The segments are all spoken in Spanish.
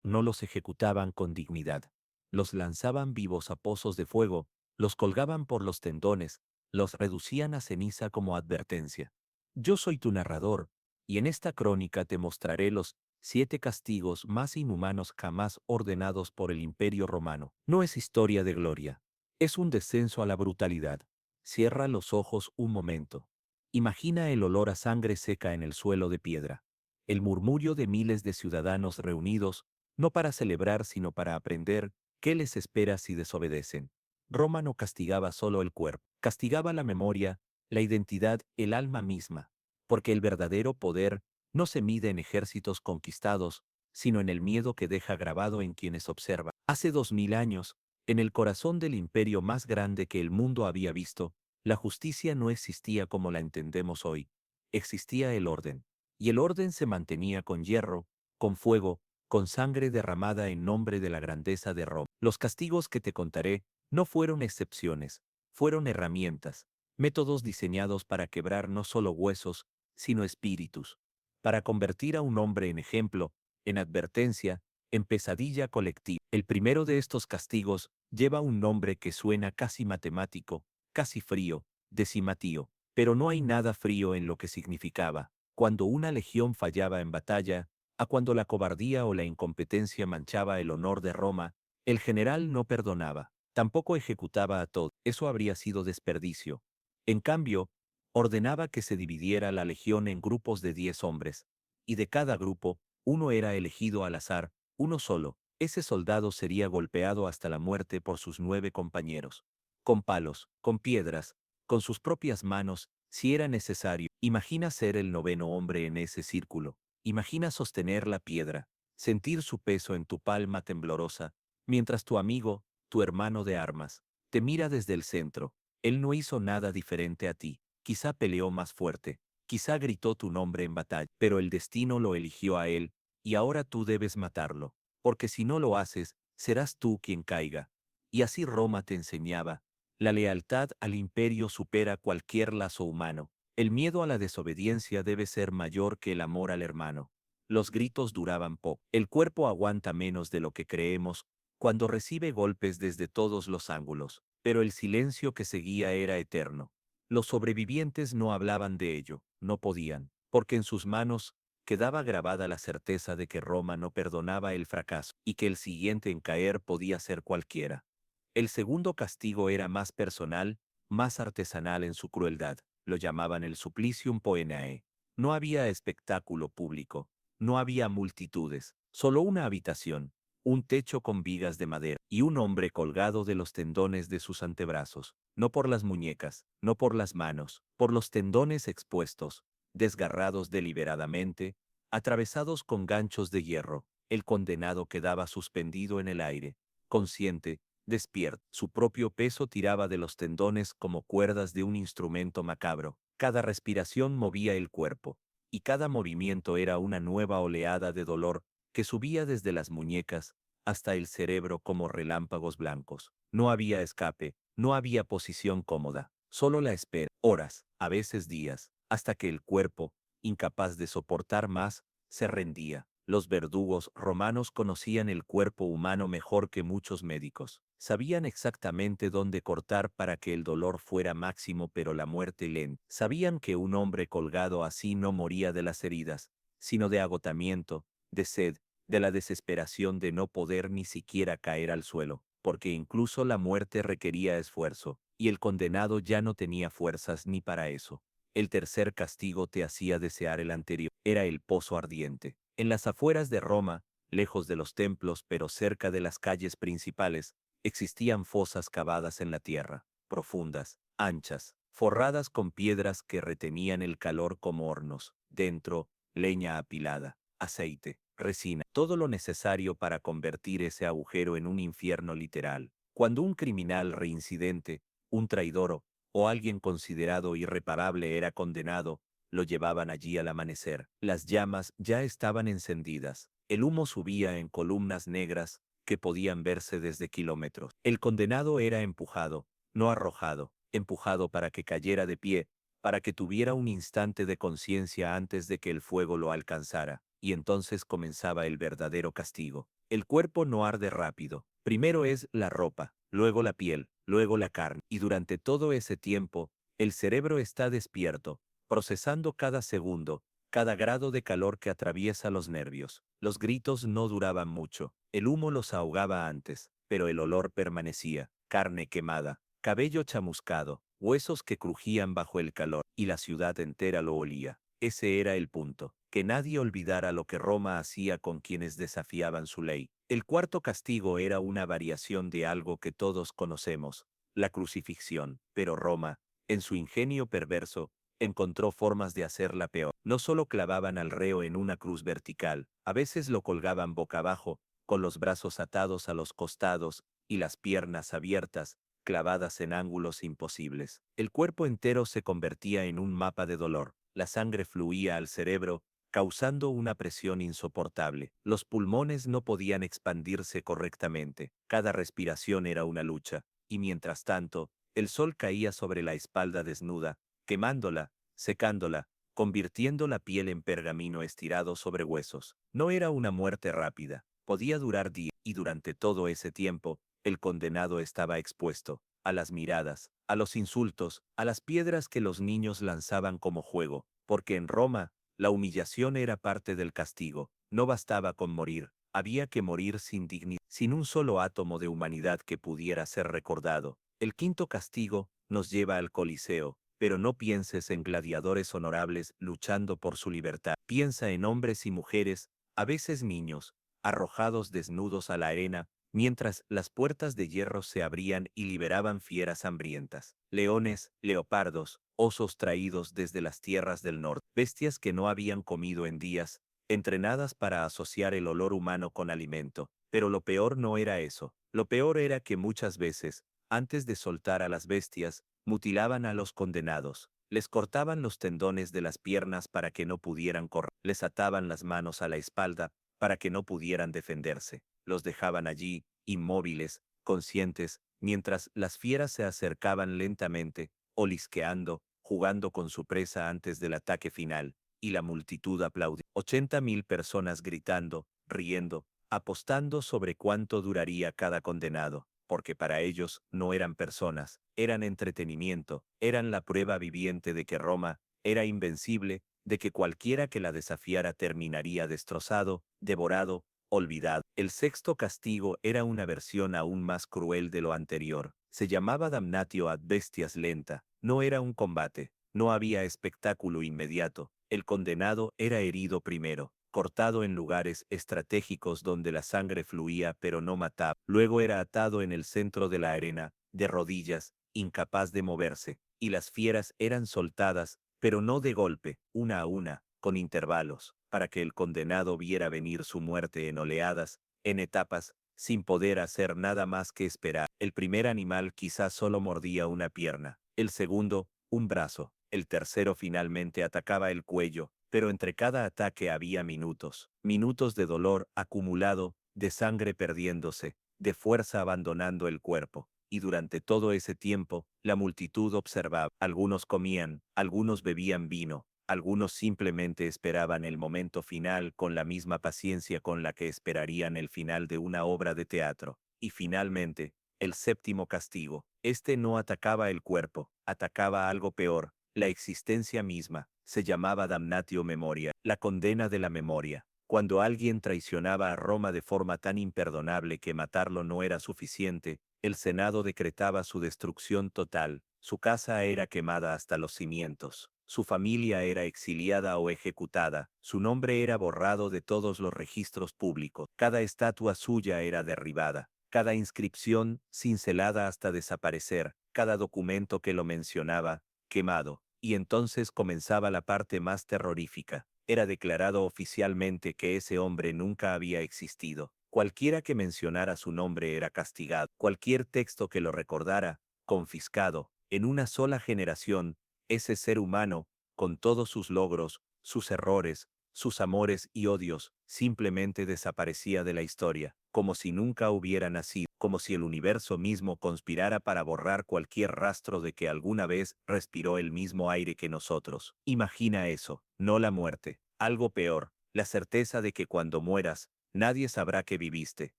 no los ejecutaban con dignidad. Los lanzaban vivos a pozos de fuego, los colgaban por los tendones, los reducían a ceniza como advertencia. Yo soy tu narrador, y en esta crónica te mostraré los 7 castigos más inhumanos jamás ordenados por el Imperio Romano. No es historia de gloria, es un descenso a la brutalidad. Cierra los ojos un momento. Imagina el olor a sangre seca en el suelo de piedra, el murmullo de miles de ciudadanos reunidos, no para celebrar sino para aprender qué les espera si desobedecen. Roma no castigaba solo el cuerpo, castigaba la memoria, la identidad, el alma misma, porque el verdadero poder no se mide en ejércitos conquistados, sino en el miedo que deja grabado en quienes observan. Hace 2000 años, en el corazón del imperio más grande que el mundo había visto, la justicia no existía como la entendemos hoy, existía el orden. Y el orden se mantenía con hierro, con fuego, con sangre derramada en nombre de la grandeza de Roma. Los castigos que te contaré no fueron excepciones, fueron herramientas, métodos diseñados para quebrar no solo huesos, sino espíritus, para convertir a un hombre en ejemplo, en advertencia, en pesadilla colectiva. El primero de estos castigos lleva un nombre que suena casi matemático, casi frío, decimatío, pero no hay nada frío en lo que significaba. Cuando una legión fallaba en batalla, a cuando la cobardía o la incompetencia manchaba el honor de Roma, el general no perdonaba, tampoco ejecutaba a todos, eso habría sido desperdicio. En cambio, ordenaba que se dividiera la legión en grupos de 10 hombres, y de cada grupo, uno era elegido al azar, uno solo. Ese soldado sería golpeado hasta la muerte por sus 9 compañeros, con palos, con piedras, con sus propias manos, si era necesario. Imagina ser el 9º hombre en ese círculo. Imagina sostener la piedra, sentir su peso en tu palma temblorosa, mientras tu amigo, tu hermano de armas, te mira desde el centro. Él no hizo nada diferente a ti, quizá peleó más fuerte, quizá gritó tu nombre en batalla, pero el destino lo eligió a él, y ahora tú debes matarlo, porque si no lo haces, serás tú quien caiga. Y así Roma te enseñaba, la lealtad al imperio supera cualquier lazo humano. El miedo a la desobediencia debe ser mayor que el amor al hermano. Los gritos duraban poco. El cuerpo aguanta menos de lo que creemos cuando recibe golpes desde todos los ángulos, pero el silencio que seguía era eterno. Los sobrevivientes no hablaban de ello, no podían, porque en sus manos quedaba grabada la certeza de que Roma no perdonaba el fracaso y que el siguiente en caer podía ser cualquiera. El segundo castigo era más personal, más artesanal en su crueldad. Lo llamaban el Supplicium Poenae. No había espectáculo público, no había multitudes, solo una habitación, un techo con vigas de madera, y un hombre colgado de los tendones de sus antebrazos, no por las muñecas, no por las manos, por los tendones expuestos, desgarrados deliberadamente, atravesados con ganchos de hierro. El condenado quedaba suspendido en el aire, consciente, despierto. Su propio peso tiraba de los tendones como cuerdas de un instrumento macabro. Cada respiración movía el cuerpo, y cada movimiento era una nueva oleada de dolor que subía desde las muñecas hasta el cerebro como relámpagos blancos. No había escape, no había posición cómoda, solo la espera, horas, a veces días, hasta que el cuerpo, incapaz de soportar más, se rendía. Los verdugos romanos conocían el cuerpo humano mejor que muchos médicos. Sabían exactamente dónde cortar para que el dolor fuera máximo pero la muerte lenta. Sabían que un hombre colgado así no moría de las heridas, sino de agotamiento, de sed, de la desesperación de no poder ni siquiera caer al suelo, porque incluso la muerte requería esfuerzo, y el condenado ya no tenía fuerzas ni para eso. El tercer castigo te hacía desear el anterior. Era el pozo ardiente. En las afueras de Roma, lejos de los templos pero cerca de las calles principales, existían fosas cavadas en la tierra, profundas, anchas, forradas con piedras que retenían el calor como hornos. Dentro, leña apilada, aceite, resina, todo lo necesario para convertir ese agujero en un infierno literal. Cuando un criminal reincidente, un traidor o alguien considerado irreparable era condenado, lo llevaban allí al amanecer. Las llamas ya estaban encendidas. El humo subía en columnas negras que podían verse desde kilómetros. El condenado era empujado, no arrojado, empujado para que cayera de pie, para que tuviera un instante de conciencia antes de que el fuego lo alcanzara, y entonces comenzaba el verdadero castigo. El cuerpo no arde rápido. Primero es la ropa, luego la piel, luego la carne. Y durante todo ese tiempo, el cerebro está despierto, procesando cada segundo, cada grado de calor que atraviesa los nervios. Los gritos no duraban mucho. El humo los ahogaba antes, pero el olor permanecía. Carne quemada, cabello chamuscado, huesos que crujían bajo el calor, y la ciudad entera lo olía. Ese era el punto, que nadie olvidara lo que Roma hacía con quienes desafiaban su ley. El cuarto castigo era una variación de algo que todos conocemos, la crucifixión, pero Roma, en su ingenio perverso, encontró formas de hacerla peor. No solo clavaban al reo en una cruz vertical, a veces lo colgaban boca abajo, con los brazos atados a los costados y las piernas abiertas, clavadas en ángulos imposibles. El cuerpo entero se convertía en un mapa de dolor. La sangre fluía al cerebro, causando una presión insoportable. Los pulmones no podían expandirse correctamente. Cada respiración era una lucha, y mientras tanto, el sol caía sobre la espalda desnuda, quemándola, secándola, convirtiendo la piel en pergamino estirado sobre huesos. No era una muerte rápida, podía durar días, y durante todo ese tiempo, el condenado estaba expuesto a las miradas, a los insultos, a las piedras que los niños lanzaban como juego, porque en Roma, la humillación era parte del castigo. No bastaba con morir, había que morir sin dignidad, sin un solo átomo de humanidad que pudiera ser recordado. El quinto castigo nos lleva al Coliseo, pero no pienses en gladiadores honorables luchando por su libertad. Piensa en hombres y mujeres, a veces niños, arrojados desnudos a la arena, mientras las puertas de hierro se abrían y liberaban fieras hambrientas. Leones, leopardos, osos traídos desde las tierras del norte, bestias que no habían comido en días, entrenadas para asociar el olor humano con alimento. Pero lo peor no era eso. Lo peor era que muchas veces, antes de soltar a las bestias, mutilaban a los condenados. Les cortaban los tendones de las piernas para que no pudieran correr. Les ataban las manos a la espalda para que no pudieran defenderse. Los dejaban allí, inmóviles, conscientes, mientras las fieras se acercaban lentamente, olisqueando, jugando con su presa antes del ataque final, y la multitud aplaudía. 80.000 personas gritando, riendo, apostando sobre cuánto duraría cada condenado, porque para ellos no eran personas, eran entretenimiento, eran la prueba viviente de que Roma era invencible, de que cualquiera que la desafiara terminaría destrozado, devorado, olvidado. El sexto castigo era una versión aún más cruel de lo anterior. Se llamaba damnatio ad bestias lenta. No era un combate, no había espectáculo inmediato. El condenado era herido primero, cortado en lugares estratégicos donde la sangre fluía pero no mataba. Luego era atado en el centro de la arena, de rodillas, incapaz de moverse, y las fieras eran soltadas, pero no de golpe, una a una, con intervalos, para que el condenado viera venir su muerte en oleadas, en etapas, sin poder hacer nada más que esperar. El primer animal quizás solo mordía una pierna, el segundo, un brazo, el tercero finalmente atacaba el cuello, pero entre cada ataque había minutos, minutos de dolor acumulado, de sangre perdiéndose, de fuerza abandonando el cuerpo. Y durante todo ese tiempo, la multitud observaba. Algunos comían, algunos bebían vino, algunos simplemente esperaban el momento final con la misma paciencia con la que esperarían el final de una obra de teatro. Y finalmente, el séptimo castigo. Este no atacaba el cuerpo, atacaba algo peor, la existencia misma. Se llamaba damnatio memoria, la condena de la memoria. Cuando alguien traicionaba a Roma de forma tan imperdonable que matarlo no era suficiente, el Senado decretaba su destrucción total. Su casa era quemada hasta los cimientos. Su familia era exiliada o ejecutada. Su nombre era borrado de todos los registros públicos. Cada estatua suya era derribada. Cada inscripción cincelada hasta desaparecer. Cada documento que lo mencionaba, quemado. Y entonces comenzaba la parte más terrorífica. Era declarado oficialmente que ese hombre nunca había existido. Cualquiera que mencionara su nombre era castigado. Cualquier texto que lo recordara, confiscado. En una sola generación, ese ser humano, con todos sus logros, sus errores, sus amores y odios, simplemente desaparecía de la historia, como si nunca hubiera nacido, como si el universo mismo conspirara para borrar cualquier rastro de que alguna vez respiró el mismo aire que nosotros. Imagina eso, no la muerte, algo peor, la certeza de que cuando mueras, Nadie sabrá que viviste,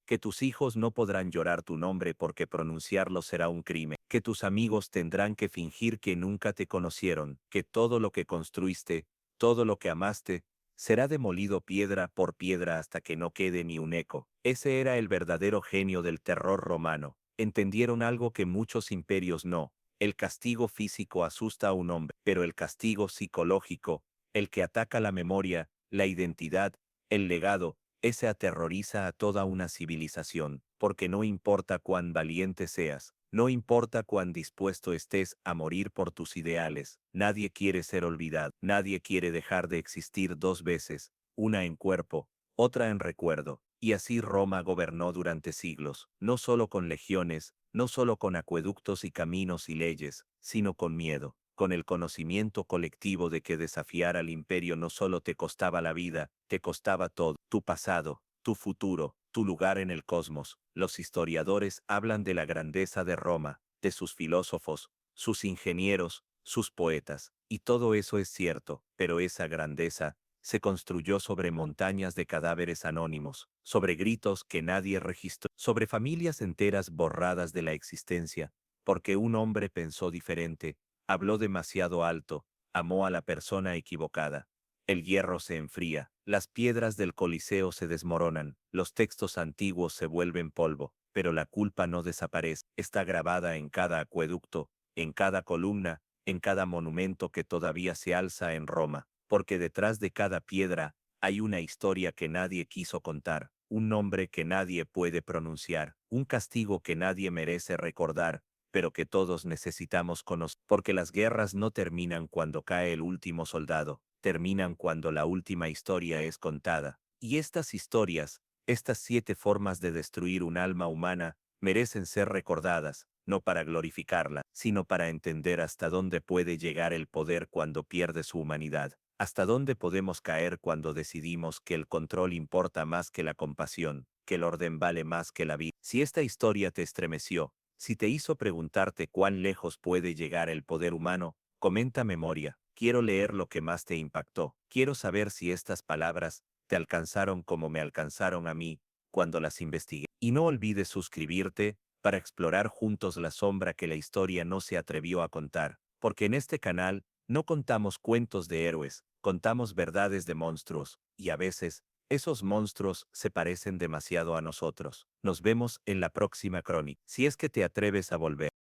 que tus hijos no podrán llorar tu nombre porque pronunciarlo será un crimen, que tus amigos tendrán que fingir que nunca te conocieron, que todo lo que construiste, todo lo que amaste, será demolido piedra por piedra hasta que no quede ni un eco. Ese era el verdadero genio del terror romano. Entendieron algo que muchos imperios no. El castigo físico asusta a un hombre, pero el castigo psicológico, el que ataca la memoria, la identidad, el legado, ese aterroriza a toda una civilización, porque no importa cuán valiente seas, no importa cuán dispuesto estés a morir por tus ideales, nadie quiere ser olvidado, nadie quiere dejar de existir dos veces, una en cuerpo, otra en recuerdo. Y así Roma gobernó durante siglos, no solo con legiones, no solo con acueductos y caminos y leyes, sino con miedo, con el conocimiento colectivo de que desafiar al imperio no solo te costaba la vida, te costaba todo, tu pasado, tu futuro, tu lugar en el cosmos. Los historiadores hablan de la grandeza de Roma, de sus filósofos, sus ingenieros, sus poetas, y todo eso es cierto, pero esa grandeza se construyó sobre montañas de cadáveres anónimos, sobre gritos que nadie registró, sobre familias enteras borradas de la existencia, porque un hombre pensó diferente, habló demasiado alto, amó a la persona equivocada. El hierro se enfría, las piedras del Coliseo se desmoronan, los textos antiguos se vuelven polvo, pero la culpa no desaparece, está grabada en cada acueducto, en cada columna, en cada monumento que todavía se alza en Roma, porque detrás de cada piedra hay una historia que nadie quiso contar, un nombre que nadie puede pronunciar, un castigo que nadie merece recordar, pero que todos necesitamos conocer, porque las guerras no terminan cuando cae el último soldado, terminan cuando la última historia es contada. Y estas historias, estas 7 formas de destruir un alma humana, merecen ser recordadas, no para glorificarla, sino para entender hasta dónde puede llegar el poder cuando pierde su humanidad, hasta dónde podemos caer cuando decidimos que el control importa más que la compasión, que el orden vale más que la vida. Si esta historia te estremeció, si te hizo preguntarte cuán lejos puede llegar el poder humano, comenta memoria. Quiero leer lo que más te impactó. Quiero saber si estas palabras te alcanzaron como me alcanzaron a mí cuando las investigué. Y no olvides suscribirte para explorar juntos la sombra que la historia no se atrevió a contar, porque en este canal no contamos cuentos de héroes, contamos verdades de monstruos, y a veces esos monstruos se parecen demasiado a nosotros. Nos vemos en la próxima crónica, si es que te atreves a volver.